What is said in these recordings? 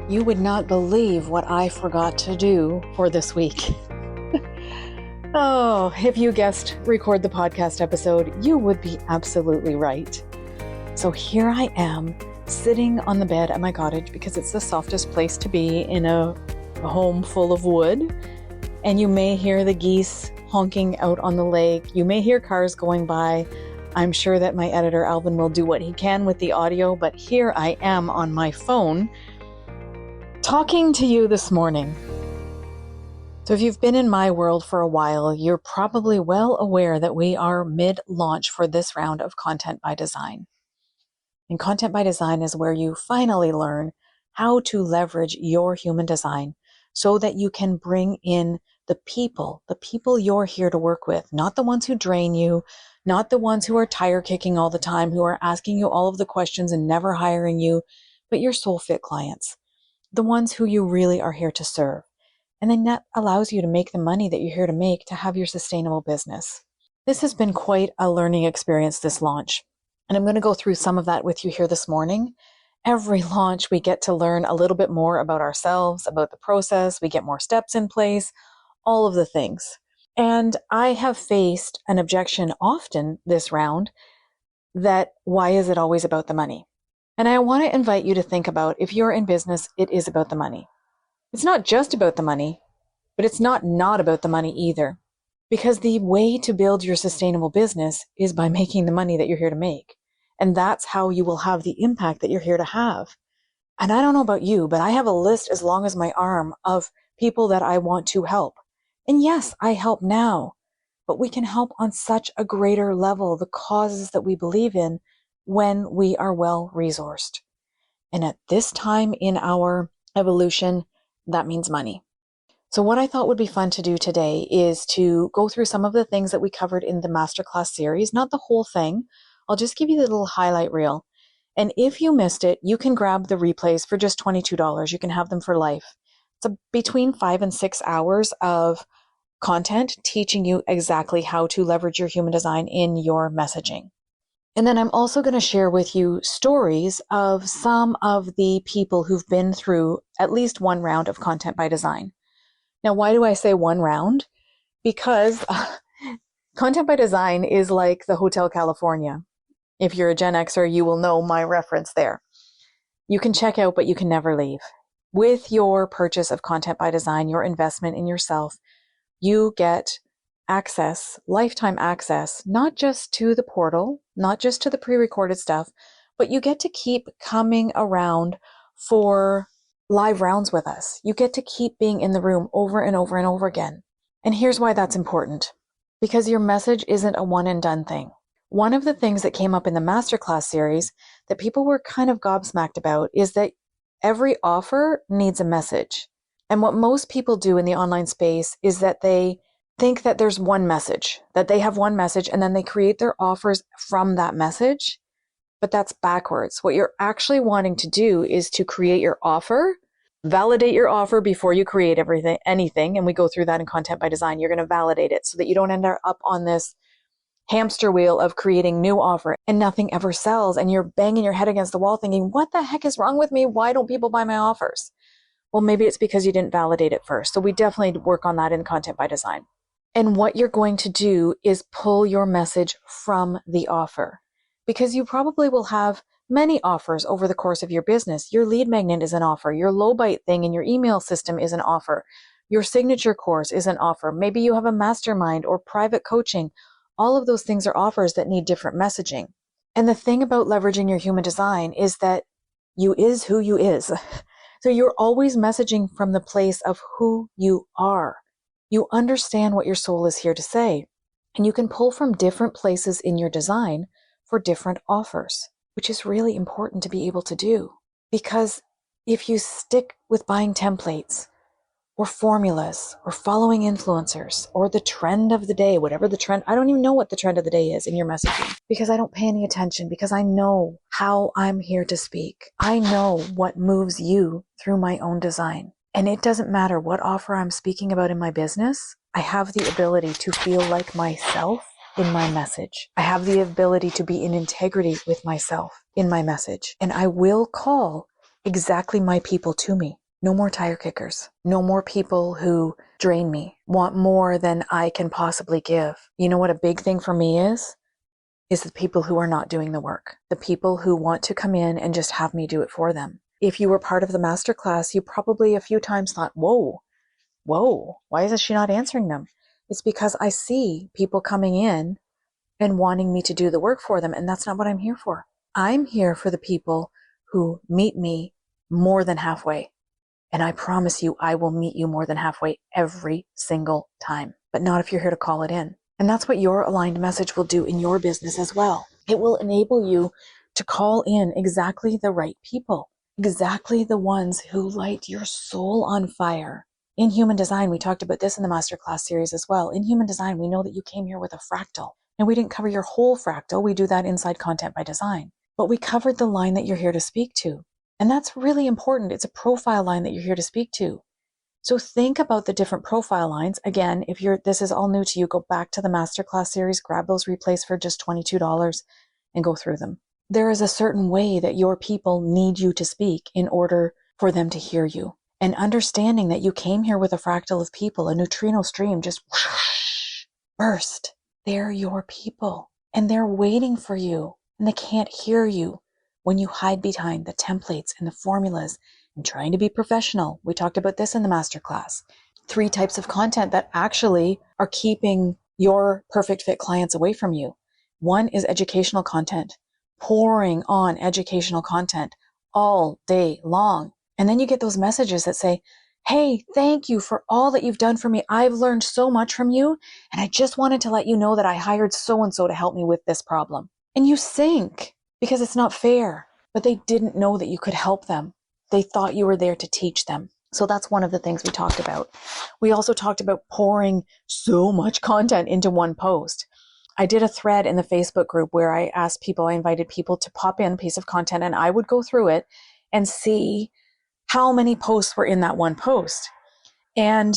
You would not believe what I forgot to do for this week. Oh, if you guessed record the podcast episode, you would be absolutely right. So here I am, sitting on the bed at my cottage because it's the softest place to be in a home full of wood. And you may hear the geese honking out on the lake. You may hear cars going by. I'm sure that my editor, Alvin, will do what he can with the audio, but here I am on my phone talking to you this morning. So if you've been in my world for a while, you're probably well aware that we are mid-launch for this round of Content by Design. And Content by Design is where you finally learn how to leverage your human design so that you can bring in the people you're here to work with, not the ones who drain you, not the ones who are tire kicking all the time, who are asking you all of the questions and never hiring you, but your soul fit clients, the ones who you really are here to serve. And then that allows you to make the money that you're here to make to have your sustainable business. This has been quite a learning experience, this launch. And I'm going to go through some of that with you here this morning. Every launch, we get to learn a little bit more about ourselves, about the process. We get more steps in place, all of the things. And I have faced an objection often this round that why is it always about the money? And I want to invite you to think about, if you're in business, it is about the money. It's not just about the money, but it's not about the money either. Because the way to build your sustainable business is by making the money that you're here to make. And that's how you will have the impact that you're here to have. And I don't know about you, but I have a list as long as my arm of people that I want to help. And yes, I help now, but we can help on such a greater level, the causes that we believe in, when we are well resourced. And at this time in our evolution, that means money. So what I thought would be fun to do today is to go through some of the things that we covered in the masterclass series, not the whole thing. I'll just give you the little highlight reel. And if you missed it, you can grab the replays for just $22. You can have them for life. It's between 5 and 6 hours of content teaching you exactly how to leverage your human design in your messaging. And then I'm also going to share with you stories of some of the people who've been through at least one round of Content by Design. Now, why do I say one round? Because Content by Design is like the Hotel California. If you're a Gen Xer, you will know my reference there. You can check out, but you can never leave. With your purchase of Content by Design, your investment in yourself, you get access, lifetime access, not just to the portal, not just to the pre-recorded stuff, but you get to keep coming around for live rounds with us. You get to keep being in the room over and over and over again. And here's why that's important. Because your message isn't a one and done thing. One of the things that came up in the masterclass series that people were kind of gobsmacked about is that every offer needs a message. And what most people do in the online space is that they think that there's one message, that they have one message, and then they create their offers from that message. But that's backwards. What you're actually wanting to do is to create your offer, validate your offer before you create anything. And we go through that in Content by Design. You're going to validate it so that you don't end up on this hamster wheel of creating new offer and nothing ever sells. And you're banging your head against the wall thinking, what the heck is wrong with me? Why don't people buy my offers? Well, maybe it's because you didn't validate it first. So we definitely work on that in Content by Design. And what you're going to do is pull your message from the offer, because you probably will have many offers over the course of your business. Your lead magnet is an offer. Your low bite thing in your email system is an offer. Your signature course is an offer. Maybe you have a mastermind or private coaching. All of those things are offers that need different messaging. And the thing about leveraging your human design is that you is who you is. So you're always messaging from the place of who you are. You understand what your soul is here to say, and you can pull from different places in your design for different offers, which is really important to be able to do. Because if you stick with buying templates or formulas or following influencers or the trend of the day, whatever the trend, I don't even know what the trend of the day is in your messaging because I don't pay any attention, because I know how I'm here to speak. I know what moves you through my own design. And it doesn't matter what offer I'm speaking about in my business. I have the ability to feel like myself in my message. I have the ability to be in integrity with myself in my message. And I will call exactly my people to me. No more tire kickers. No more people who drain me, want more than I can possibly give. You know what a big thing for me is the people who are not doing the work. The people who want to come in and just have me do it for them. If you were part of the masterclass, you probably a few times thought, whoa, why is she not answering them? It's because I see people coming in and wanting me to do the work for them. And that's not what I'm here for. I'm here for the people who meet me more than halfway. And I promise you, I will meet you more than halfway every single time, but not if you're here to call it in. And that's what your aligned message will do in your business as well. It will enable you to call in exactly the right people, exactly the ones who light your soul on fire. In human design, we talked about this in the masterclass series as well. In human design, we know that you came here with a fractal. And we didn't cover your whole fractal. We do that inside Content by Design. But we covered the line that you're here to speak to. And that's really important. It's a profile line that you're here to speak to. So think about the different profile lines. Again, if this is all new to you, go back to the masterclass series, grab those replays for just $22 and go through them. There is a certain way that your people need you to speak in order for them to hear you. And understanding that you came here with a fractal of people, a neutrino stream just whoosh, burst. They're your people and they're waiting for you and they can't hear you when you hide behind the templates and the formulas and trying to be professional. We talked about this in the masterclass. 3 types of content that actually are keeping your perfect fit clients away from you. 1 is educational content, pouring on educational content all day long. And then you get those messages that say, hey, thank you for all that you've done for me. I've learned so much from you. And I just wanted to let you know that I hired so-and-so to help me with this problem. And you sink because it's not fair, but they didn't know that you could help them. They thought you were there to teach them. So that's one of the things we talked about. We also talked about pouring so much content into one post. I did a thread in the Facebook group where I invited people to pop in a piece of content and I would go through it and see how many posts were in that one post. And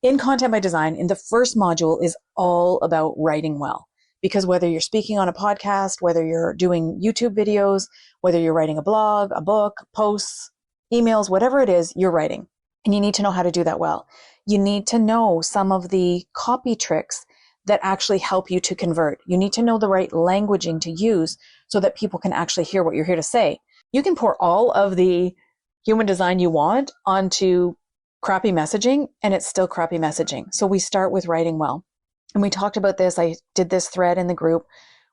in Content by Design, in the first module is all about writing well. Because whether you're speaking on a podcast, whether you're doing YouTube videos, whether you're writing a blog, a book, posts, emails, whatever it is, you're writing. And you need to know how to do that well. You need to know some of the copy tricks that actually help you to convert. You need to know the right languaging to use so that people can actually hear what you're here to say. You can pour all of the human design you want onto crappy messaging and it's still crappy messaging. So we start with writing well. And we talked about this. I did this thread in the group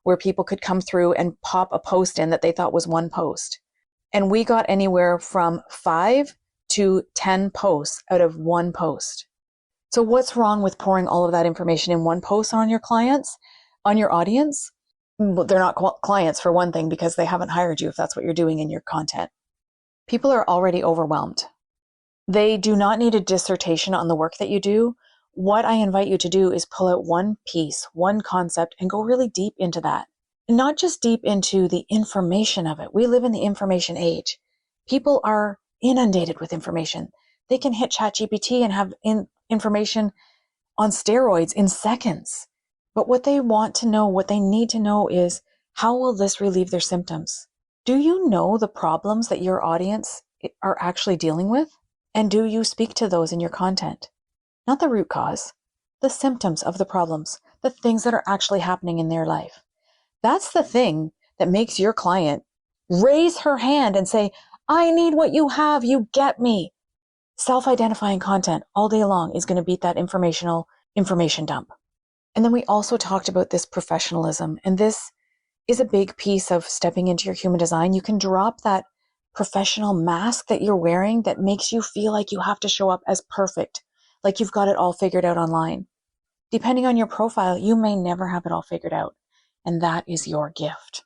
where people could come through and pop a post in that they thought was one post. And we got anywhere from 5 to 10 posts out of one post. So what's wrong with pouring all of that information in one post on your clients, on your audience? Well, they're not clients for one thing because they haven't hired you if that's what you're doing in your content. People are already overwhelmed. They do not need a dissertation on the work that you do. What I invite you to do is pull out one piece, one concept, and go really deep into that. And not just deep into the information of it. We live in the information age. People are inundated with information. They can hit ChatGPT and have information on steroids in seconds. But what they want to know, what they need to know is, how will this relieve their symptoms? Do you know the problems that your audience are actually dealing with? And do you speak to those in your content? Not the root cause, the symptoms of the problems, the things that are actually happening in their life. That's the thing that makes your client raise her hand and say, I need what you have, you get me. Self-identifying content all day long is going to beat that information dump. And then we also talked about this professionalism, and this is a big piece of stepping into your human design. You can drop that professional mask that you're wearing that makes you feel like you have to show up as perfect, like you've got it all figured out online. Depending on your profile, you may never have it all figured out, and that is your gift.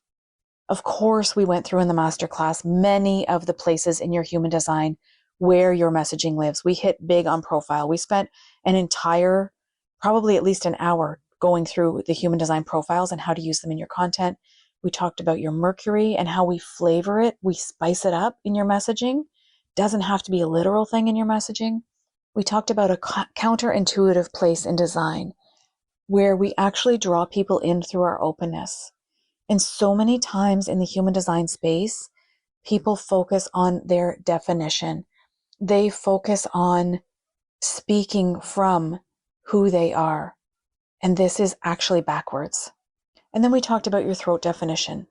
Of course, we went through in the masterclass many of the places in your human design where your messaging lives. We hit big on profile. We spent an entire, probably at least an hour, going through the human design profiles and how to use them in your content. We talked about your Mercury and how we flavor it. We spice it up in your messaging. Doesn't have to be a literal thing in your messaging. We talked about a counterintuitive place in design where we actually draw people in through our openness. And so many times in the human design space, people focus on their definition. They focus on speaking from who they are. And this is actually backwards. And then we talked about your throat definition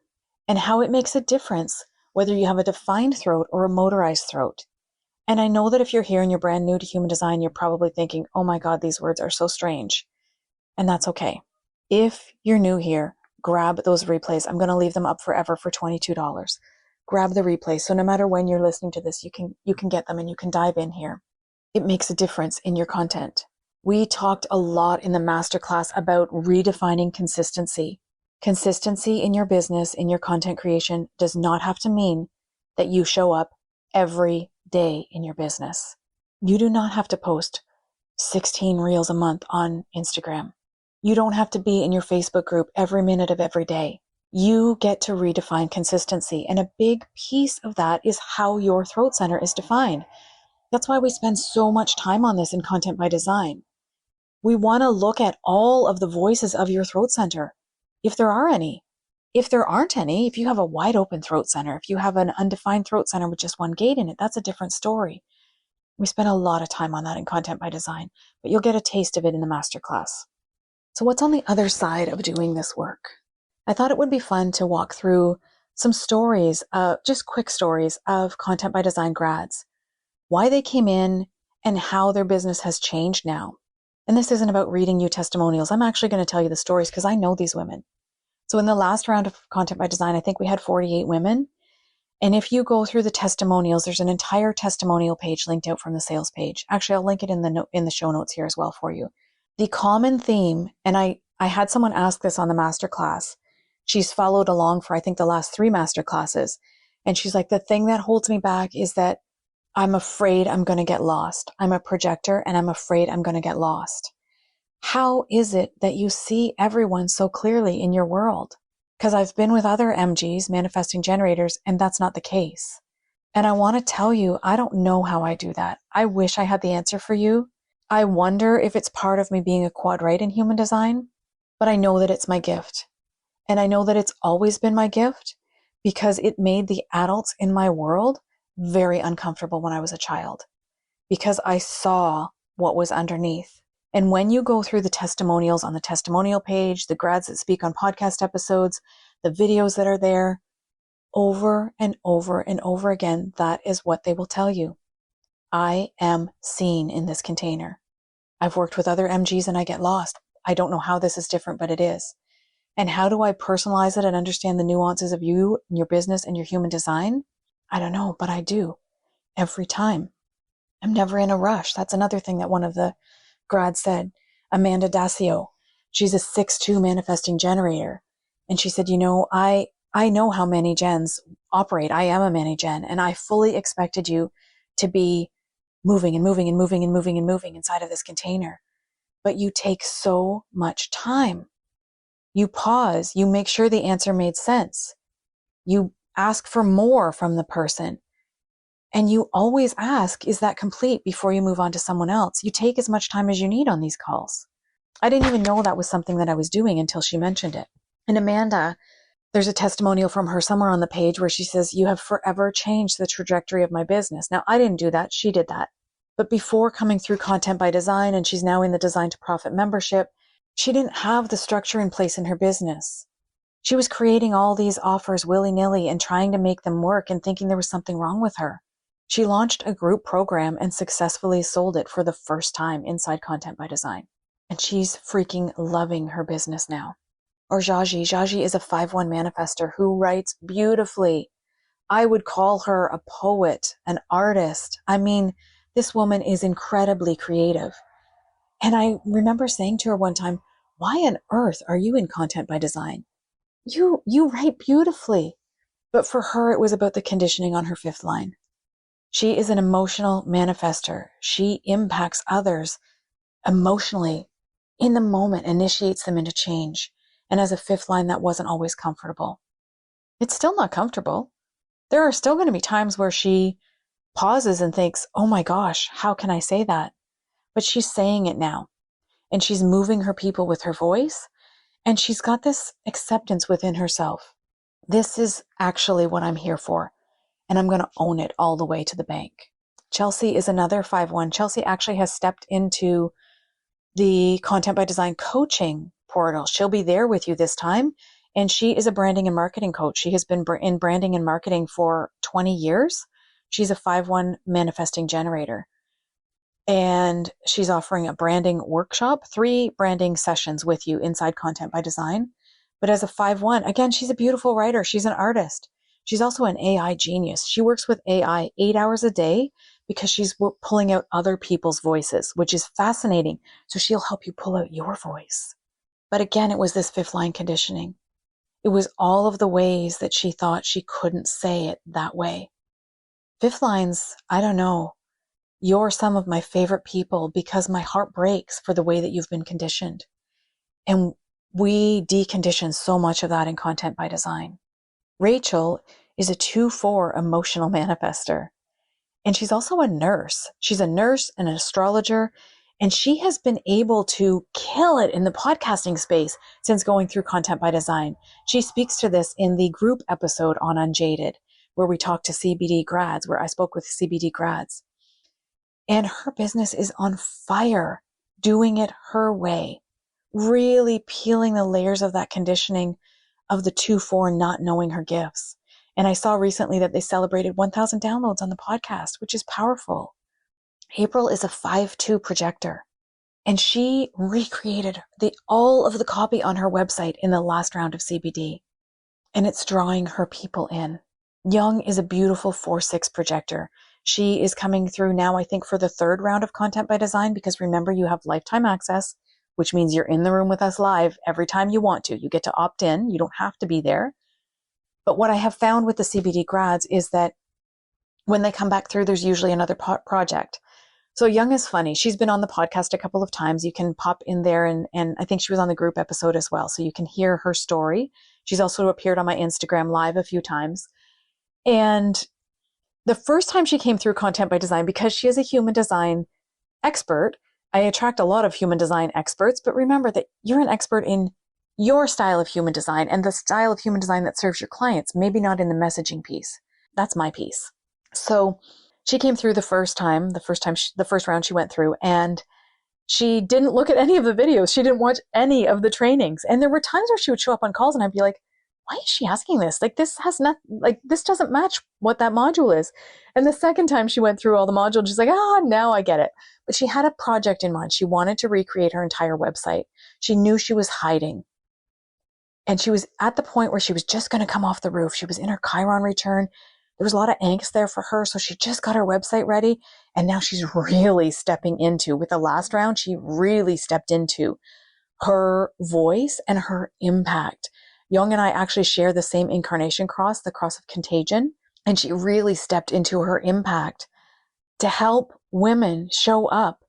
and how it makes a difference whether you have a defined throat or a motorized throat. And I know that if you're here and you're brand new to human design, you're probably thinking, oh my God, these words are so strange. And that's okay. If you're new here, grab those replays. I'm going to leave them up forever for $22. Grab the replays. So no matter when you're listening to this, you can get them and you can dive in here. It makes a difference in your content. We talked a lot in the masterclass about redefining consistency. Consistency in your business, in your content creation, does not have to mean that you show up every day in your business. You do not have to post 16 reels a month on Instagram. You don't have to be in your Facebook group every minute of every day. You get to redefine consistency. And a big piece of that is how your throat center is defined. That's why we spend so much time on this in Content by Design. We want to look at all of the voices of your throat center, if there are any. If there aren't any, if you have a wide open throat center, if you have an undefined throat center with just one gate in it, that's a different story. We spend a lot of time on that in Content by Design, but you'll get a taste of it in the masterclass. So what's on the other side of doing this work? I thought it would be fun to walk through some stories, just quick stories of Content by Design grads, why they came in and how their business has changed now. And this isn't about reading you testimonials. I'm actually going to tell you the stories because I know these women. So in the last round of Content by Design, I think we had 48 women. And if you go through the testimonials, there's an entire testimonial page linked out from the sales page. Actually, I'll link it in the show notes here as well for you. The common theme, and I had someone ask this on the masterclass. She's followed along for, I think, the last 3 masterclasses. And she's like, the thing that holds me back is that I'm afraid I'm going to get lost. I'm a projector and I'm afraid I'm going to get lost. How is it that you see everyone so clearly in your world? Because I've been with other MGs, manifesting generators, and that's not the case. And I want to tell you, I don't know how I do that. I wish I had the answer for you. I wonder if it's part of me being a quad right in human design, but I know that it's my gift. And I know that it's always been my gift because it made the adults in my world very uncomfortable when I was a child because I saw what was underneath. And when you go through the testimonials on the testimonial page, the grads that speak on podcast episodes, the videos that are there, over and over and over again, that is what they will tell you. I am seen in this container. I've worked with other MGs and I get lost. I don't know how this is different, but it is. And how do I personalize it and understand the nuances of you and your business and your human design? I don't know, but I do every time. I'm never in a rush. That's another thing that one of the grads said. Amanda Dacio, she's a 6'2" manifesting generator. And she said, I know how many gens operate. I am a many gen, and I fully expected you to be moving and moving and moving and moving and moving inside of this container. But you take so much time. You pause. You make sure the answer made sense. You ask for more from the person. And you always ask, is that complete before you move on to someone else? You take as much time as you need on these calls. I didn't even know that was something that I was doing until she mentioned it. And Amanda, there's a testimonial from her somewhere on the page where she says, you have forever changed the trajectory of my business. Now, I didn't do that. She did that. But before coming through Content by Design, and she's now in the Design to Profit membership, she didn't have the structure in place in her business. She was creating all these offers willy-nilly and trying to make them work and thinking there was something wrong with her. She launched a group program and successfully sold it for the first time inside Content by Design. And she's freaking loving her business now. Or Jaji. Jaji is a 5-1 manifester who writes beautifully. I would call her a poet, an artist. I mean, this woman is incredibly creative. And I remember saying to her one time, why on earth are you in Content by Design? You write beautifully. But for her, it was about the conditioning on her 5th line. She is an emotional manifester. She impacts others emotionally in the moment, initiates them into change. And as a 5th line, that wasn't always comfortable. It's still not comfortable. There are still going to be times where she pauses and thinks, oh my gosh, how can I say that? But she's saying it now. And she's moving her people with her voice. And she's got this acceptance within herself. This is actually what I'm here for. and I'm going to own it all the way to the bank. Chelsea is another 5-1. Chelsea actually has stepped into the Content by Design coaching portal. She'll be there with you this time. And she is a branding and marketing coach. She has been in branding and marketing for 20 years. She's a 5-1 manifesting generator. And she's offering a branding workshop, 3 branding sessions with you inside Content by Design. But as a 5-1, again, she's a beautiful writer. She's an artist. She's also an AI genius. She works with AI 8 hours a day because she's pulling out other people's voices, which is fascinating. So she'll help you pull out your voice. But again, it was this 5th line conditioning. It was all of the ways that she thought she couldn't say it that way. 5th lines, I don't know. You're some of my favorite people because my heart breaks for the way that you've been conditioned. And we decondition so much of that in Content by Design. Rachel is a 2-4 emotional manifester. And she's also a nurse. She's a nurse and an astrologer. And she has been able to kill it in the podcasting space since going through Content by Design. She speaks to this in the group episode on Unjaded, where we talked to CBD grads, where I spoke with CBD grads. And her business is on fire, doing it her way, really peeling the layers of that conditioning of the 2-4 not knowing her gifts. And I saw recently that they celebrated 1,000 downloads on the podcast, which is powerful. April is a 5-2 projector, and she recreated all of the copy on her website in the last round of CBD, and it's drawing her people in. Young is a beautiful 4-6 projector. She is coming through now, I think, for the 3rd round of Content by Design, because remember, you have lifetime access, which means you're in the room with us live every time you want to. You get to opt in. You don't have to be there. But what I have found with the CBD grads is that when they come back through, there's usually another project. So Young is funny. She's been on the podcast a couple of times. You can pop in there, and I think she was on the group episode as well. So you can hear her story. She's also appeared on my Instagram live a few times. And the first time she came through Content by Design, because she is a human design expert, I attract a lot of human design experts. But remember that you're an expert in your style of human design and the style of human design that serves your clients, maybe not in the messaging piece. That's my piece. So she came through the first round she went through, and she didn't look at any of the videos. She didn't watch any of the trainings. And there were times where she would show up on calls and I'd be like, why is she asking this? Like, this doesn't match what that module is. And the second time she went through all the modules, she's like, now I get it. But she had a project in mind. She wanted to recreate her entire website. She knew she was hiding. And she was at the point where she was just going to come off the roof. She was in her Chiron return. There was a lot of angst there for her. So she just got her website ready. And now she's really stepping into, with the last round, she really stepped into her voice and her impact. Young and I actually share the same incarnation cross, the cross of contagion. And she really stepped into her impact to help women show up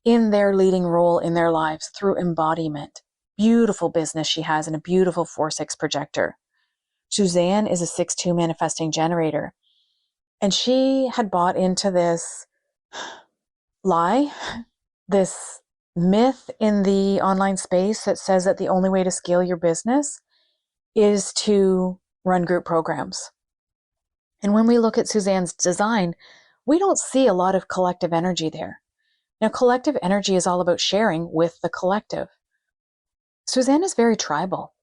in their leading role in their lives through embodiment. Beautiful business she has, and a beautiful 4-6 projector. Suzanne is a 6-2 manifesting generator. And she had bought into this lie, this myth in the online space that says that the only way to scale your business is to run group programs. And when we look at Suzanne's design, we don't see a lot of collective energy there. Now, collective energy is all about sharing with the collective. Suzanne is very tribal.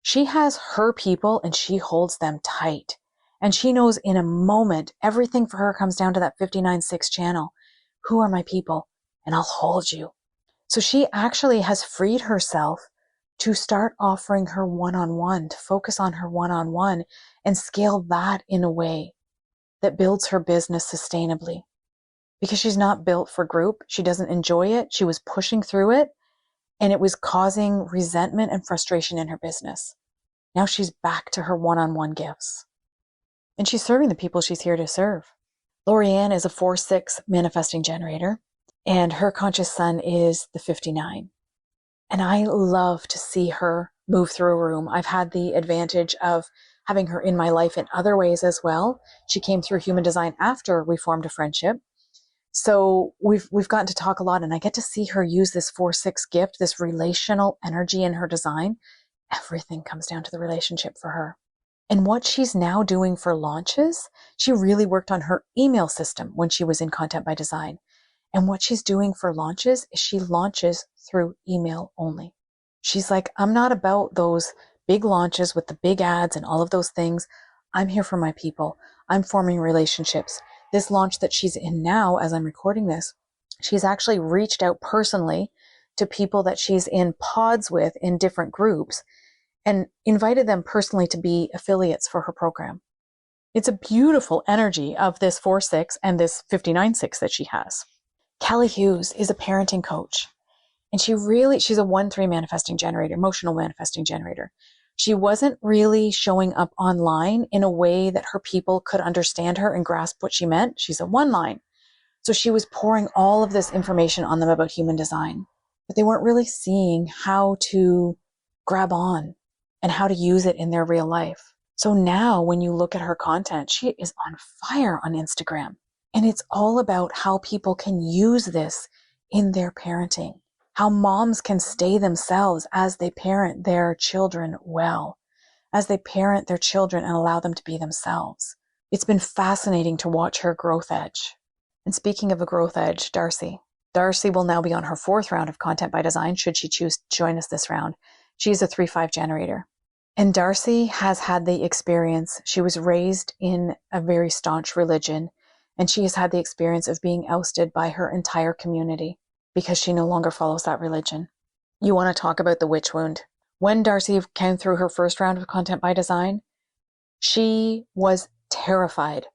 She has her people and she holds them tight. And she knows in a moment, everything for her comes down to that 59.6 channel. Who are my people? And I'll hold you. So she actually has freed herself to start offering her one-on-one, to focus on her one-on-one and scale that in a way that builds her business sustainably. Because she's not built for group. She doesn't enjoy it. She was pushing through it, and it was causing resentment and frustration in her business. Now she's back to her one-on-one gifts. And she's serving the people she's here to serve. Lorianne is a 4-6 manifesting generator, and her conscious sun is the 59. And I love to see her move through a room. I've had the advantage of having her in my life in other ways as well. She came through human design after we formed a friendship. So we've gotten to talk a lot, and I get to see her use this 4-6 gift, this relational energy in her design. Everything comes down to the relationship for her. And what she's now doing for launches, she really worked on her email system when she was in Content by Design. And what she's doing for launches is she launches through email only. She's like, I'm not about those big launches with the big ads and all of those things. I'm here for my people. I'm forming relationships. This launch that she's in now, as I'm recording this, she's actually reached out personally to people that she's in pods with in different groups and invited them personally to be affiliates for her program. It's a beautiful energy of this 4-6 and this 59-6 that she has. Kelly Hughes is a parenting coach, and she's a 1-3 manifesting generator, emotional manifesting generator. She wasn't really showing up online in a way that her people could understand her and grasp what she meant. She's a 1-line. So she was pouring all of this information on them about human design, but they weren't really seeing how to grab on and how to use it in their real life. So now when you look at her content, she is on fire on Instagram. And it's all about how people can use this in their parenting, how moms can stay themselves as they parent their children well, as they parent their children and allow them to be themselves. It's been fascinating to watch her growth edge. And speaking of a growth edge, Darcy will now be on her 4th round of Content by Design, should she choose to join us this round. She's a 3-5 generator. And Darcy has had the experience. She was raised in a very staunch religion, and she has had the experience of being ousted by her entire community because she no longer follows that religion. You want to talk about the witch wound. When Darcy came through her 1st round of Content by Design, she was terrified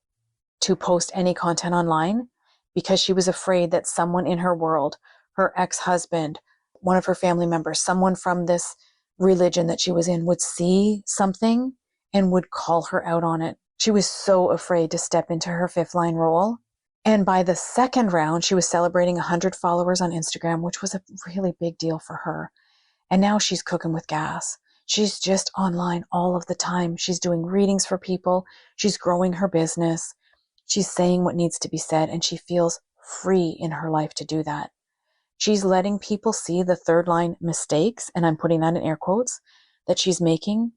to post any content online because she was afraid that someone in her world, her ex-husband, one of her family members, someone from this religion that she was in, would see something and would call her out on it. She was so afraid to step into her 5th line role. And by the 2nd round, she was celebrating 100 followers on Instagram, which was a really big deal for her. And now she's cooking with gas. She's just online all of the time. She's doing readings for people. She's growing her business. She's saying what needs to be said, and she feels free in her life to do that. She's letting people see the 3rd line mistakes, and I'm putting that in air quotes, that she's making,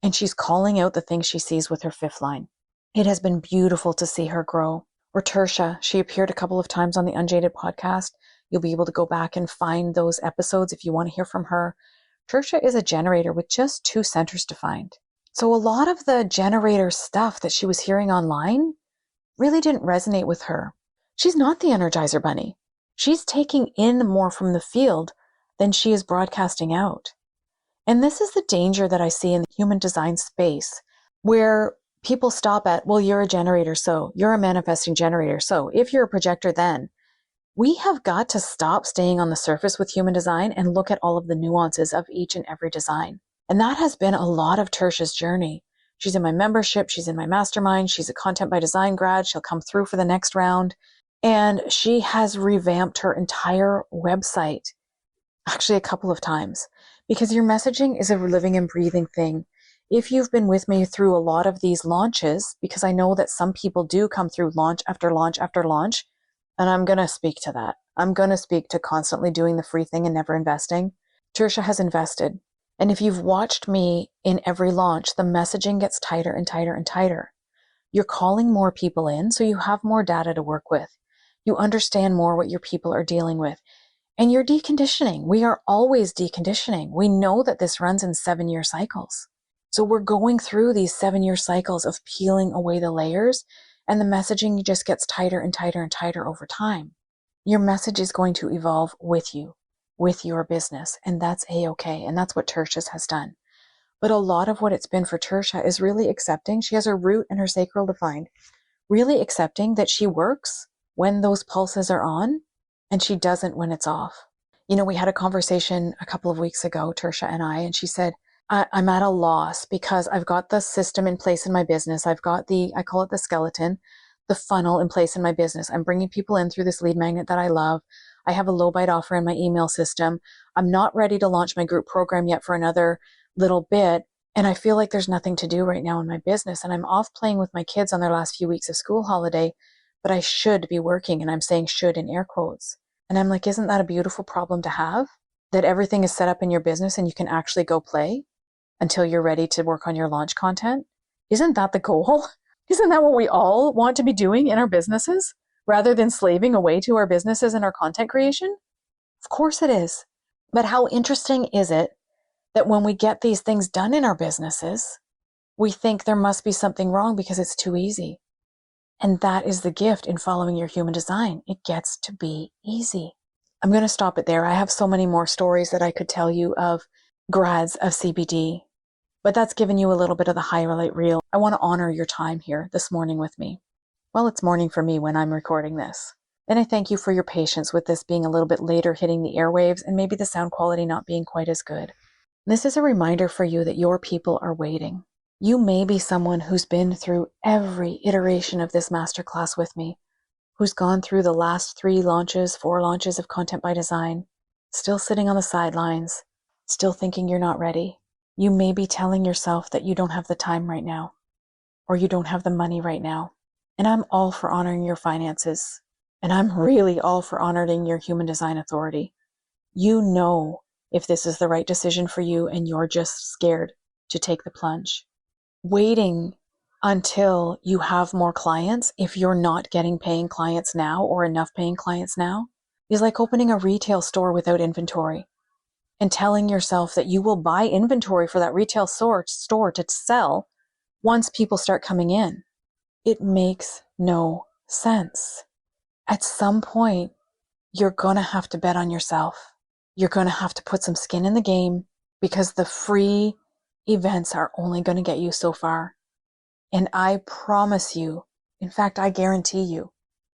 and she's calling out the things she sees with her 5th line. It has been beautiful to see her grow. Or Tertia, she appeared a couple of times on the Unjaded podcast. You'll be able to go back and find those episodes if you want to hear from her. Tertia is a generator with just 2 centers defined. So a lot of the generator stuff that she was hearing online really didn't resonate with her. She's not the Energizer Bunny. She's taking in more from the field than she is broadcasting out. And this is the danger that I see in the human design space, where people stop at, well, you're a generator, so you're a manifesting generator. So if you're a projector, then we have got to stop staying on the surface with human design and look at all of the nuances of each and every design. And that has been a lot of Tertia's journey. She's in my membership. She's in my mastermind. She's a Content by Design grad. She'll come through for the next round. And she has revamped her entire website, actually a couple of times, because your messaging is a living and breathing thing. If you've been with me through a lot of these launches, because I know that some people do come through launch after launch after launch, and I'm going to speak to that. I'm going to speak to constantly doing the free thing and never investing. Tertia has invested. And if you've watched me in every launch, the messaging gets tighter and tighter and tighter. You're calling more people in, so you have more data to work with. You understand more what your people are dealing with. And you're deconditioning. We are always deconditioning. We know that this runs in 7-year cycles. So we're going through these 7-year cycles of peeling away the layers, and the messaging just gets tighter and tighter and tighter over time. Your message is going to evolve with you, with your business, and that's A-okay. And that's what Tertia's has done. But a lot of what it's been for Tertia is really accepting. She has her root and her sacral defined. Really accepting that she works when those pulses are on, and she doesn't when it's off. You know, we had a conversation a couple of weeks ago, Tertia and I, and she said, I'm at a loss because I've got the system in place in my business. I've got I call it the skeleton, the funnel in place in my business. I'm bringing people in through this lead magnet that I love. I have a low bite offer in my email system. I'm not ready to launch my group program yet for another little bit. And I feel like there's nothing to do right now in my business. And I'm off playing with my kids on their last few weeks of school holiday, but I should be working. And I'm saying should in air quotes. And I'm like, isn't that a beautiful problem to have? That everything is set up in your business and you can actually go play until you're ready to work on your launch content? Isn't that the goal? Isn't that what we all want to be doing in our businesses rather than slaving away to our businesses and our content creation? Of course it is. But how interesting is it that when we get these things done in our businesses, we think there must be something wrong because it's too easy. And that is the gift in following your human design. It gets to be easy. I'm going to stop it there. I have so many more stories that I could tell you of grads of CBD, but that's given you a little bit of the highlight reel. I want to honor your time here this morning with me. Well, it's morning for me when I'm recording this. And I thank you for your patience with this being a little bit later hitting the airwaves and maybe the sound quality not being quite as good. This is a reminder for you that your people are waiting. You may be someone who's been through every iteration of this masterclass with me, who's gone through the last 4 launches of Content by Design, still sitting on the sidelines, still thinking you're not ready. You may be telling yourself that you don't have the time right now, or you don't have the money right now. And I'm all for honoring your finances. And I'm really all for honoring your human design authority. You know if this is the right decision for you and you're just scared to take the plunge. Waiting until you have more clients, if you're not getting paying clients now or enough paying clients now, is like opening a retail store without inventory and telling yourself that you will buy inventory for that retail store to sell once people start coming in. It makes no sense. At some point, you're going to have to bet on yourself. You're going to have to put some skin in the game because the free events are only going to get you so far. And I promise you, in fact, I guarantee you,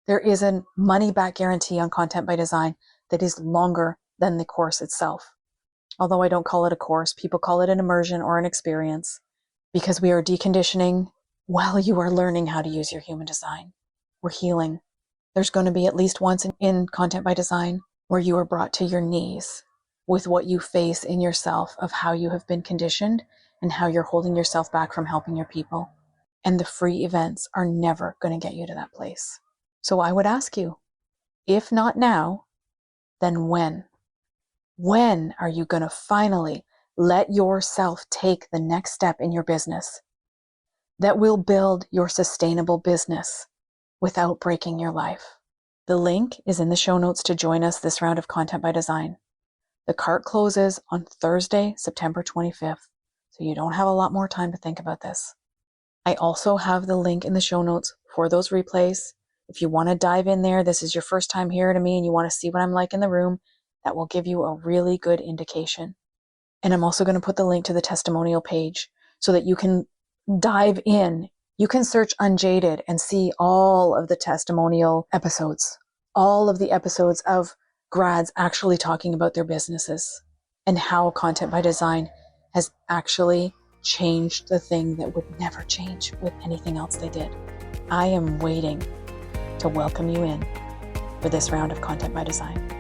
there is a money back guarantee on Content by Design that is longer than the course itself. Although I don't call it a course, people call it an immersion or an experience because we are deconditioning while you are learning how to use your human design. We're healing. There's going to be at least once in Content by Design where you are brought to your knees with what you face in yourself of how you have been conditioned and how you're holding yourself back from helping your people. And the free events are never going to get you to that place. So I would ask you, if not now, then when? When are you going to finally let yourself take the next step in your business that will build your sustainable business without breaking your life? The link is in the show notes to join us this round of Content by Design. The cart closes on Thursday, September 25th, so you don't have a lot more time to think about this. I also have the link in the show notes for those replays. If you want to dive in there, this is your first time here to me and you want to see what I'm like in the room, that will give you a really good indication. And I'm also going to put the link to the testimonial page so that you can dive in. You can search Unjaded and see all of the testimonial episodes, all of the episodes of grads actually talking about their businesses and how Content by Design has actually changed the thing that would never change with anything else they did. I am waiting to welcome you in for this round of Content by Design.